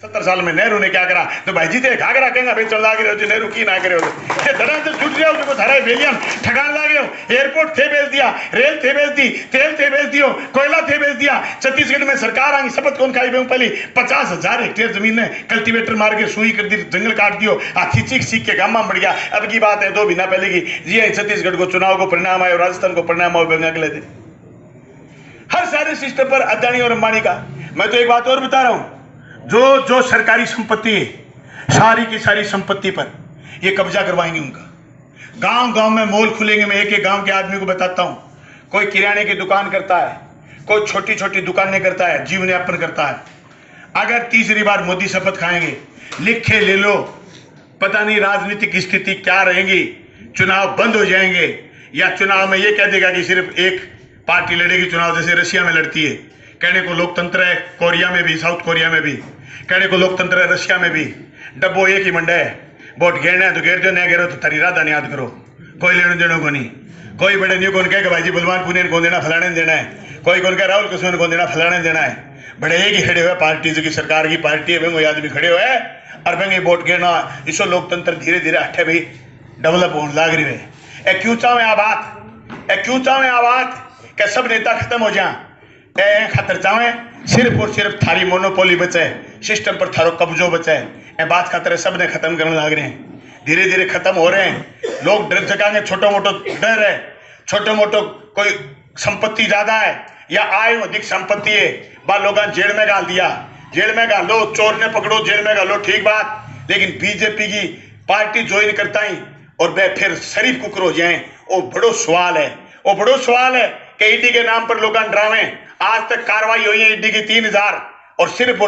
70 साल में नेहरू ने क्या करा तो भाई जी थे घाघरा केंगा बेचन लाग रहे हो नेहरू की ना करे हो ये धड़ा से छूट गया उसको थारे बेलियन ठगान लाग रहे हो एयरपोर्ट थे बेच दिया रेल थे बेच दी तेल थे बेच दियो कोयला थे बेच दिया। छत्तीसगढ़ में सरकार आई शपथ कौन खाई पहली 50,000 हेक्टेयर जमीन ने कल्टीवेटर मार के सुई कर दी जंगल काट दियो हाथी चीख के गामा बढ़ गया। अब की बात है 2 महीना पहले की जी छत्तीसगढ़ को चुनाव को परिणाम आए राजस्थान को परिणाम आए अगले दिन हर सारे सिस्टम पर अदानी और अंबानी का। मैं तो एक बात और बता रहा हूं जो सरकारी संपत्ति है सारी की सारी संपत्ति पर ये कब्जा करवाएंगे उनका। गांव गांव में मॉल खुलेंगे। मैं एक गांव के आदमी को बताता हूं कोई किराने की दुकान करता है कोई छोटी छोटी दुकानें करता है जीवन यापन करता है। अगर तीसरी बार मोदी शपथ खाएंगे लिखे ले लो पता नहीं राजनीतिक स्थिति क्या रहेगी। चुनाव बंद हो जाएंगे या चुनाव में ये कह देगा कि सिर्फ एक पार्टी लड़ेगी चुनाव जैसे रशिया में लड़ती है। कहने को लोकतंत्र है कोरिया में भी साउथ कोरिया में भी कहने को लोकतंत्र है रशिया में भी डब्बो एक ही मंडा है वोट घेरना है तो घेर दो नहीं घेरो तो थारी राधा नहीं याद करो कोई लेने देने को नहीं। कोई बड़े न्यू कौन कहे भाई जी बलवान पुनियन को देना फलाने देना है कोई कौन कह राहुल कुशवाहा को देना फलाने देना है। बड़े एक ही खड़े हुए पार्टी जो की सरकार की पार्टी है वो आदमी खड़े हुए और वेंगे वोट घेरना इसो लोकतंत्र धीरे धीरे अट्ठे भी डेवलप होने लग रही है। क्यों चाहे आ बात क्या सब नेता खत्म हो जाए खातर चाहे सिर्फ और सिर्फ थारी मोनोपोली बचे सिस्टम पर थारो कब्जो बचे ए बात खातर सब ने खत्म करने लग रहे हैं। धीरे धीरे खत्म हो रहे हैं। लोग डर जगाएंगे छोटो मोटो डर है छोटो मोटो कोई संपत्ति ज्यादा है या आय अधिक संपत्ति है बा लोग जेल में डाल दिया जेल में डालो चोर ने पकड़ो जेल में डालो ठीक बात। लेकिन बीजेपी की पार्टी ज्वाइन करता ही और वे फिर शरीफ कुकर हो जाए वो बड़ो सवाल है कि ईडी के नाम पर लोग डरावे। आज तक कार्रवाई हुई है ईडी की 3,000 और सिर्फ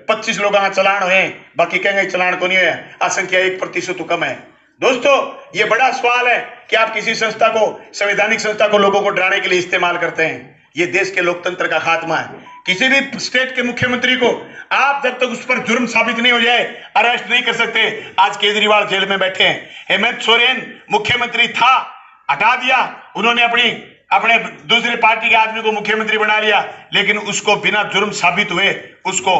25 लोगों का चलान हुए बाकी कहेंगे चलान को नहीं है आसंख्या 1% कम है। दोस्तों ये बड़ा सवाल है कि आप किसी संस्था को संवैधानिक संस्था को लोगों को डराने के लिए इस्तेमाल करते हैं। ये देश के लोकतंत्र का खात्मा है। किसी भी स्टेट के मुख्यमंत्री को आप जब तक उस पर जुर्म साबित नहीं हो जाए अरेस्ट नहीं कर सकते। आज केजरीवाल जेल में बैठे हैं। हेमंत सोरेन मुख्यमंत्री था हटा दिया उन्होंने अपने दूसरी पार्टी के आदमी को मुख्यमंत्री बना लिया लेकिन उसको बिना जुर्म साबित हुए उसको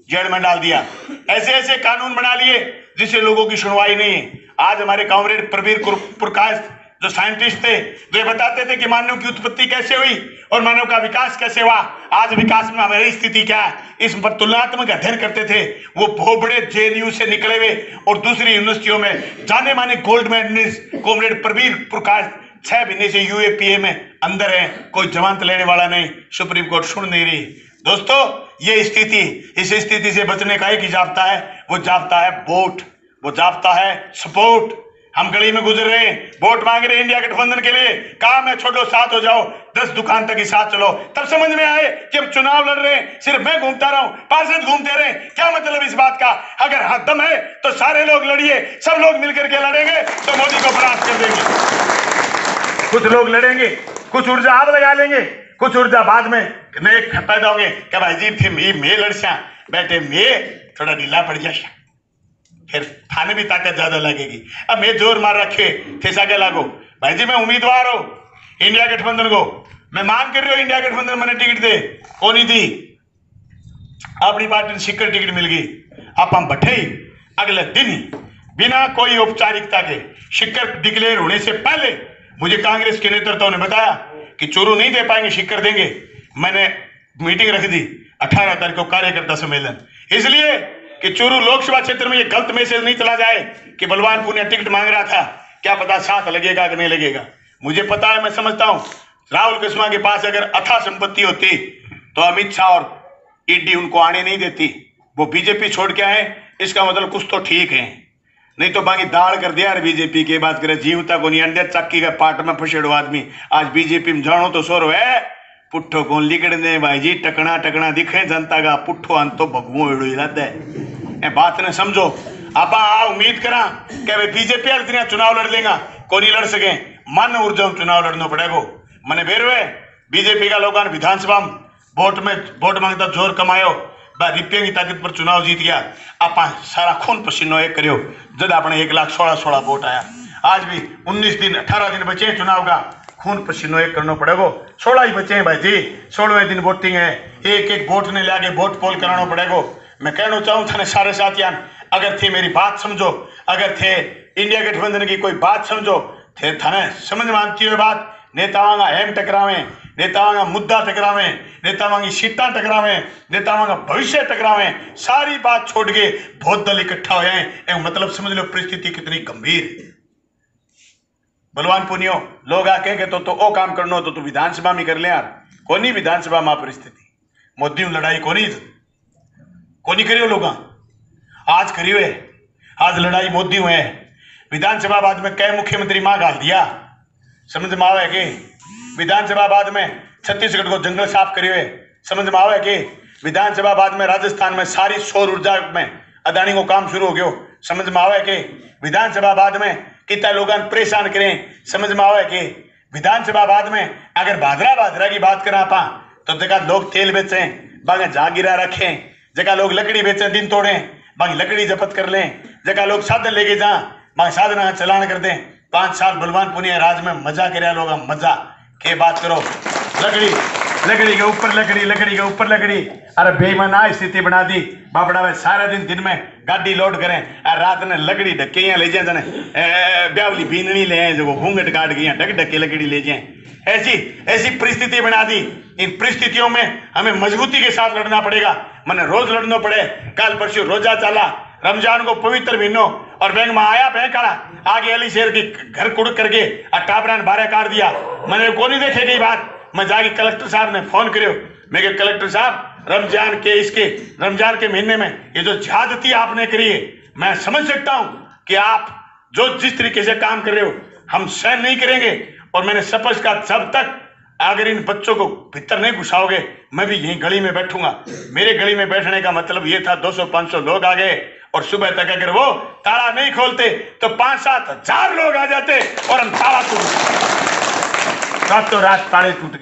जेल में डाल दिया। ऐसे कानून बना लिए जिससे लोगों की सुनवाई नहीं है। आज हमारे कॉमरेड प्रवीर प्रकाश जो साइंटिस्ट थे जो ये बताते थे कि मानव की उत्पत्ति कैसे हुई और मानव का विकास कैसे हुआ आज विकास में हमारी स्थिति क्या है इस पर तुलनात्मक अध्ययन करते थे। वो बहुत बड़े JNU से निकले हुए और दूसरी यूनिवर्सिटियों में जाने माने गोल्ड मेडलिस्ट कॉमरेड प्रवीर प्रकाश 6 महीने से UAPA में अंदर है। कोई जमानत लेने वाला नहीं सुप्रीम कोर्ट सुन नहीं रही। दोस्तों ये स्थिति इस स्थिति से बचने का एक ही जाप्ता है वो जाप्ता है वोट वो जाप्ता है सपोर्ट। हम गली में गुजर रहे हैं वोट मांग रहे हैं इंडिया गठबंधन के लिए काम है छोड़ो साथ हो जाओ 10 दुकान तक ही साथ चलो। तब समझ में आए कि अब चुनाव लड़ रहे हैं सिर्फ मैं घूमता रहा हूं पार्षद घूमते रहे क्या मतलब इस बात का। अगर हाथ दम है तो सारे लोग लड़िए सब लोग मिलकर के लड़ेंगे तो मोदी को परास्त कर देंगे। कुछ लोग लड़ेंगे कुछ ऊर्जा आप लगा लेंगे कुछ ऊर्जा बाद में नए पैदा होंगे क्या भाई जी थे मैं लड़सा बैठे मैं थोड़ा ढीला पड़ जाए फिर थाने भी ताकत ज्यादा लगेगी। अब मैं जोर मार रखे ठेसा क्या लागो भाई जी मैं उम्मीदवार हूं इंडिया गठबंधन को मैं मांग कर रही हूं इंडिया गठबंधन मैंने टिकट दे को नहीं दी अपनी पार्टी ने सिक्कर टिकट मिल गई। आप हम बैठे ही अगले दिन बिना कोई औपचारिकता के सिक्कर डिक्लेयर होने से पहले मुझे कांग्रेस के नेतृत्व ने बताया कि चोरू नहीं दे पाएंगे सिक्कर देंगे। मैंने मीटिंग रख दी 18 तारीख को कार्यकर्ता सम्मेलन इसलिए कि चूरू लोकसभा क्षेत्र में ये गलत मैसेज नहीं चला जाए कि बलवान पुनिया टिकट मांग रहा था क्या पता साथ लगेगा कि नहीं लगेगा। मुझे पता है मैं समझता हूं राहुल कुशवाहा के पास अगर अथाह संपत्ति होती तो अमित शाह और ईडी उनको आने नहीं देती। वो बीजेपी छोड़ के आए इसका मतलब कुछ तो ठीक है नहीं तो बाकी दाड़ कर दिया यार बीजेपी की बात करे जीवता को नहीं अंडे चक्की का पार्ट में फसेड़ो आदमी आज बीजेपी में जानो तो सोरो है पुट्ठो कौन लिकड़ दे भाई जी टकना दिखे जनता का पुट्ठो अंत तो भगवो एड़ो इलादा है बात ने समझो। आप उम्मीद करा कि बीजेपी इतना चुनाव लड़ लेगा को नहीं लड़ सके मन ऊर्जा चुनाव लड़ना पड़ेगा मैंने बेरवे बीजेपी का लोग विधानसभा वोट मांगता जोर कमायो रुपये की ताकत पर चुनाव जीत गया आप सारा खून पसीनो एक करियो जब अपने 1,16,16 वोट आया। आज भी 19 दिन 18 दिन बचे चुनाव का खून पसीनो एक करना पड़ेगा 16 ही बचे हैं भाई जी 16वें दिन वोटिंग है एक वोट ने लाके वोट पोल कराना पड़ेगा मैं कहना चाहूँ थाने सारे साथियान, अगर थे मेरी बात समझो, अगर थे इंडिया गठबंधन की कोई बात समझो, थे थाने समझ मानती हो बात। नेताओं का हेम टकरावे, नेताओं का मुद्दा टकरावे, नेताओं की सीटा टकरावे, नेताओं का भविष्य टकरावे, सारी बात छोड़ के बहुत दल इकट्ठा हो जाए, मतलब समझ लो परिस्थिति कितनी गंभीर है। बलवान पुनियो लोग आके के तो ओ काम करनो तो तू विधानसभा में कर ले यार, कोनी विधानसभा में परिस्थिति मोदी लड़ाई कोनी करियो लोग आज करियो है, आज लड़ाई मोदी हुए है। विधानसभा बाद में कई मुख्यमंत्री मां गाल दिया, समझ में आवे के विधानसभा बाद में छत्तीसगढ़ को जंगल साफ करियो है, समझ में आवे के विधानसभा बाद में राजस्थान में सारी सौर ऊर्जा में अदानी को काम शुरू हो गयो, समझ में आवे के विधानसभा बाद में कितना लोग परेशान करें, समझ में आवे के विधानसभा बाद में अगर भादरा की बात करा पा तो जगह लोग तेल बेचें बागे जागिरा रखें, जगह लोग लकड़ी बेचें दिन तोड़े बाकी लकड़ी जब्त कर लें, जगह लोग साधन लेके जा बाकी साधन चलान कर दें। 5 साल बलवान पुनिया राज में मजा कर लोग, मजा के बात करो, लकड़ी के ऊपर लकड़ी के ऊपर लकड़ी। अरे बेईमाना स्थिति बना दी बापड़ा में, सारे दिन में गाड़ी लोड करें और रात ने लकड़ी ढके ले जाए, ब्यावली बीननी ले जो घूंघट काट गई ढक ढके लकड़ी ले जाए, ऐसी परिस्थिति बना दी। इन परिस्थितियों में हमें मजबूती के साथ लड़ना पड़ेगा, मैंने रोज लड़ना पड़े। कल परसों रोजा चला, रमजान को पवित्र महीनों और बैंक में आया बैंक आला आगे अली शेर की घर कुड़ करके टाबरान बारह काट दिया, मैंने को नहीं देखे गई बात। मैं जाके कलेक्टर साहब ने फोन करो, मैं कहा कलेक्टर साहब रमजान के महीने में ये जो ज्यादती आपने करी है, मैं समझ सकता हूं कि आप जो जिस तरीके से काम कर रहे हो हम सहन नहीं करेंगे, और मैंने स्पष्ट कहा जब तक अगर इन बच्चों को भीतर नहीं घुसाओगे मैं भी यहीं गली में बैठूंगा। मेरे गली में बैठने का मतलब ये था 200-500 लोग आ गए और सुबह तक अगर वो ताला नहीं खोलते तो 5-7 हजार लोग आ जाते और हम ताला तोड़ रातों रात ताले टूट